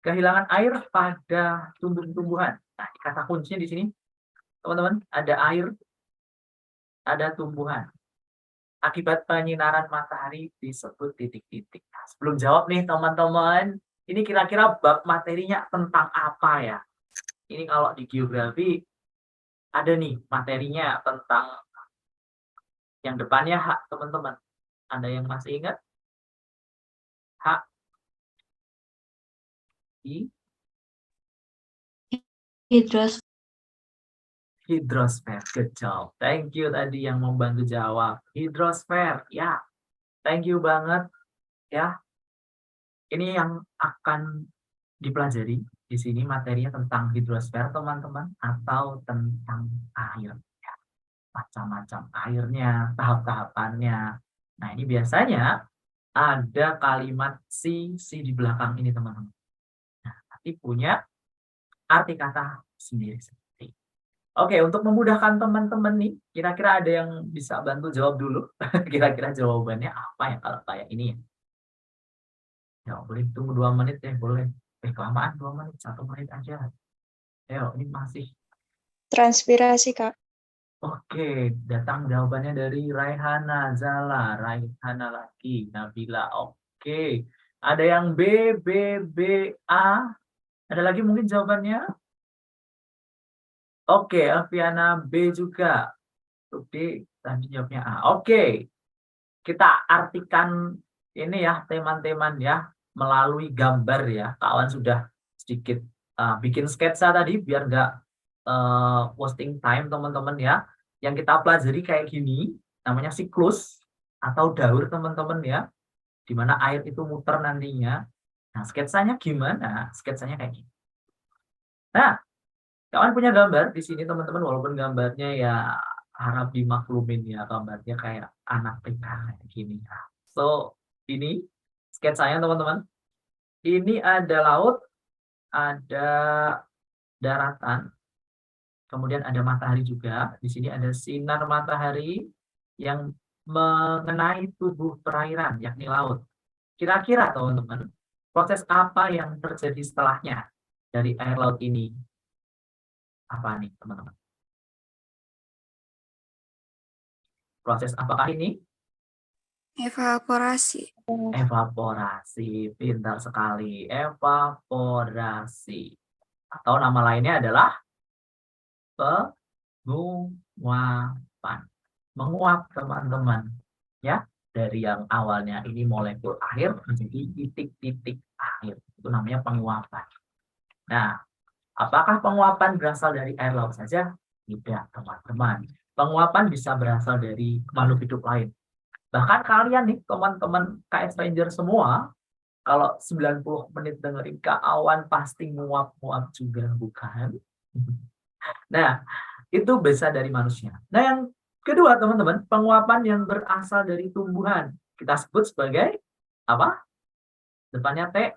kehilangan air pada tumbuh-tumbuhan. Nah, kata kuncinya di sini, teman-teman, ada air, ada tumbuhan. Akibat penyinaran matahari disebut titik-titik. Nah, sebelum jawab nih, teman-teman, ini kira-kira bab materinya tentang apa ya? Ini kalau di geografi, ada nih materinya tentang yang depannya hak, teman-teman. Ada yang masih ingat? Hak, I, Hidros. hidrosfer. Good job. Thank you tadi yang membantu jawab. Hidrosfer, ya. Thank you banget, ya. Ini yang akan dipelajari di sini materinya tentang hidrosfer, teman-teman, atau tentang air. Ya. Macam-macam airnya, tahap-tahapannya. Nah, ini biasanya ada kalimat si di belakang ini, teman-teman. Nah, nanti punya arti kata sendiri. Oke, untuk memudahkan teman-teman nih, kira-kira ada yang bisa bantu jawab dulu? Kira-kira jawabannya apa ya kalau kayak ini ya? Ya, boleh tunggu 2 menit ya, boleh. Kelamaan 2 menit, 1 menit aja. Ayo, ini masih. Transpirasi, Kak. Oke, datang jawabannya dari Raihana, Zala, Raihana lagi, Nabila. Oke, ada yang B, A. Ada lagi mungkin jawabannya? Oke, Alfiana B juga. Oke, tadi jawabnya A. Oke, kita artikan ini ya, teman-teman ya, melalui gambar ya. Kawan sudah sedikit bikin sketsa tadi biar nggak wasting time teman-teman ya. Yang kita pelajari kayak gini, namanya siklus atau daur teman-teman ya, di mana air itu muter nantinya. Nah, sketsanya gimana? Sketsanya kayak gini. Nah, kawan punya gambar di sini teman-teman, walaupun gambarnya ya harap dimaklumin ya, gambarnya kayak anak TK kayak gini. So, ini sketsanya teman-teman. Ini ada laut, ada daratan, kemudian ada matahari juga. Di sini ada sinar matahari yang mengenai tubuh perairan, yakni laut. Kira-kira teman-teman, proses apa yang terjadi setelahnya dari air laut ini? Apa nih teman-teman? Proses apakah ini? Evaporasi. Evaporasi, pintar sekali. Evaporasi. Atau nama lainnya adalah penguapan. Menguap, teman-teman. Ya, dari yang awalnya ini molekul air menjadi titik-titik air. Itu namanya penguapan. Nah, apakah penguapan berasal dari air laut saja? Tidak, teman-teman. Penguapan bisa berasal dari makhluk hidup lain. Bahkan kalian nih, teman-teman KS Ranger semua, kalau 90 menit dengerin Kak Awan pasti nguap-nguap juga, bukan? Nah, itu bisa dari manusia. Nah, yang kedua, teman-teman, penguapan yang berasal dari tumbuhan. Kita sebut sebagai apa? Depannya T.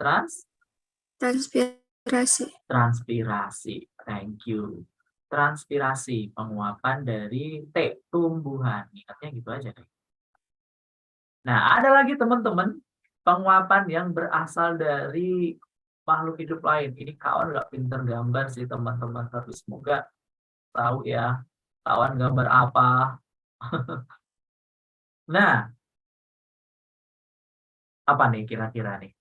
Transpirasi. Transpirasi. Thank you. Transpirasi, penguapan dari T, tumbuhan. Ingatnya gitu aja. Nah, ada lagi teman-teman, penguapan yang berasal dari makhluk hidup lain. Ini kawan nggak pinter gambar sih teman-teman, tapi semoga tahu ya, kawan gambar apa. Nah, apa nih kira-kira nih?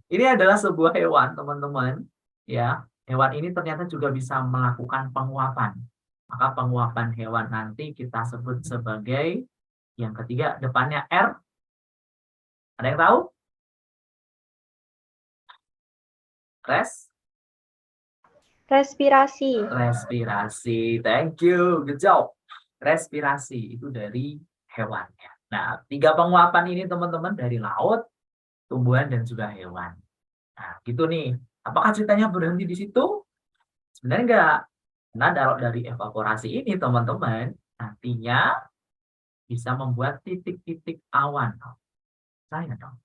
Ini adalah sebuah hewan, teman-teman. Ya, hewan ini ternyata juga bisa melakukan penguapan. Maka penguapan hewan nanti kita sebut sebagai yang ketiga, depannya R. Ada yang tahu? Respirasi. Respirasi. Thank you. Good job. Respirasi itu dari hewannya. Nah, 3 penguapan ini teman-teman dari laut, tumbuhan, dan juga hewan. Nah, gitu nih. Apakah ceritanya berhenti di situ? Sebenarnya enggak. Nah, dari evaporasi ini teman-teman, nantinya bisa membuat titik-titik awan. Saya dong.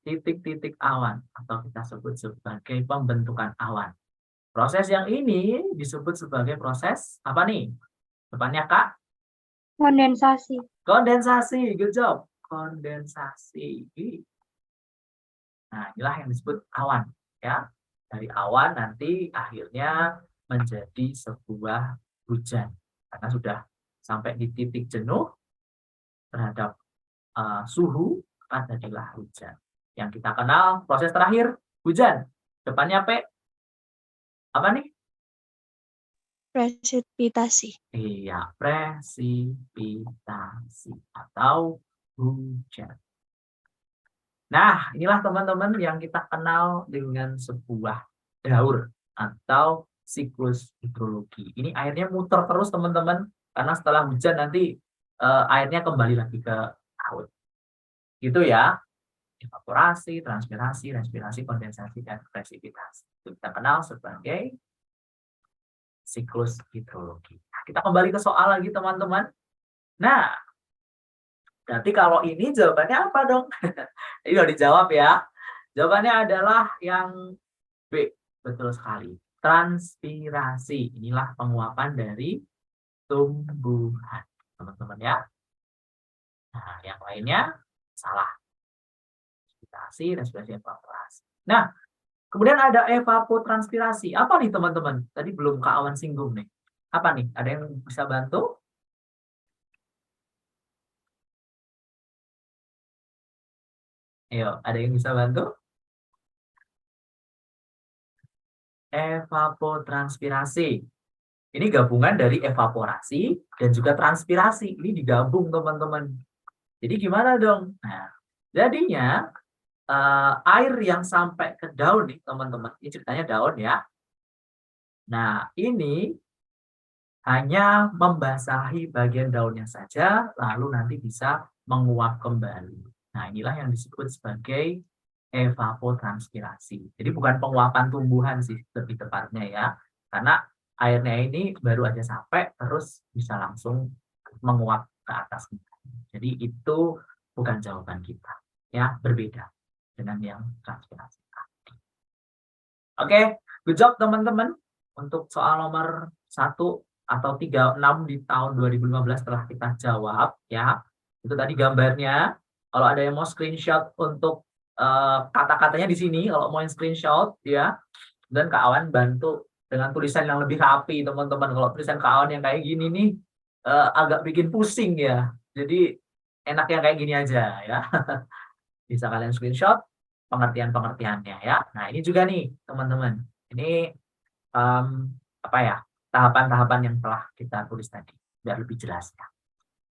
Titik-titik awan atau kita sebut sebagai pembentukan awan. Proses yang ini disebut sebagai proses apa nih? Depannya Kak? Kondensasi. Kondensasi. Good job. kondensasi. Nah, inilah yang disebut awan, ya. Dari awan nanti akhirnya menjadi sebuah hujan. Karena sudah sampai di titik jenuh terhadap suhu, maka jadilah hujan. Yang kita kenal proses terakhir, hujan. Depannya P, apa nih? Presipitasi. Iya, presipitasi atau hujan. Nah, inilah teman-teman yang kita kenal dengan sebuah daur atau siklus hidrologi. Ini airnya muter terus teman-teman, karena setelah hujan nanti airnya kembali lagi ke laut. Gitu ya. Evaporasi, transpirasi, respirasi, kondensasi, dan presipitasi. Itu kita kenal sebagai siklus hidrologi. Nah, kita kembali ke soal lagi teman-teman. Nah, berarti kalau ini jawabannya apa dong? Ini udah dijawab ya. Jawabannya adalah yang B. Betul sekali. Transpirasi. Inilah penguapan dari tumbuhan. Teman-teman ya. Nah, yang lainnya salah. Respirasi, evaporasi. Nah, kemudian ada evapotranspirasi. Apa nih teman-teman? Tadi belum Kak Awan singgung nih. Apa nih? Ada yang bisa bantu? Ayo, ada yang bisa bantu? Evapotranspirasi. Ini gabungan dari evaporasi dan juga transpirasi. Ini digabung teman-teman. Jadi gimana dong? Nah, jadinya air yang sampai ke daun nih teman-teman. Ini ceritanya daun ya. Nah, ini hanya membasahi bagian daunnya saja, lalu nanti bisa menguap kembali. Nah, inilah yang disebut sebagai evapotranspirasi. Jadi bukan penguapan tumbuhan sih, lebih tepatnya ya. Karena airnya ini baru aja sampai, terus bisa langsung menguap ke atas. Jadi itu bukan jawaban kita. Ya, berbeda dengan yang transpirasi. Oke, good job teman-teman. Untuk soal nomor 1 atau 36 di tahun 2015 telah kita jawab ya. Itu tadi gambarnya. Kalau ada yang mau screenshot untuk kata-katanya di sini, kalau mau yang screenshot ya, dan Kak Awan bantu dengan tulisan yang lebih rapi teman-teman. Kalau tulisan Kak Awan yang kayak gini nih agak bikin pusing ya. Jadi enak yang kayak gini aja ya. Bisa kalian screenshot pengertian-pengertiannya ya. Nah, ini juga nih teman-teman. Ini apa ya? Tahapan-tahapan yang telah kita tulis tadi biar lebih jelas ya.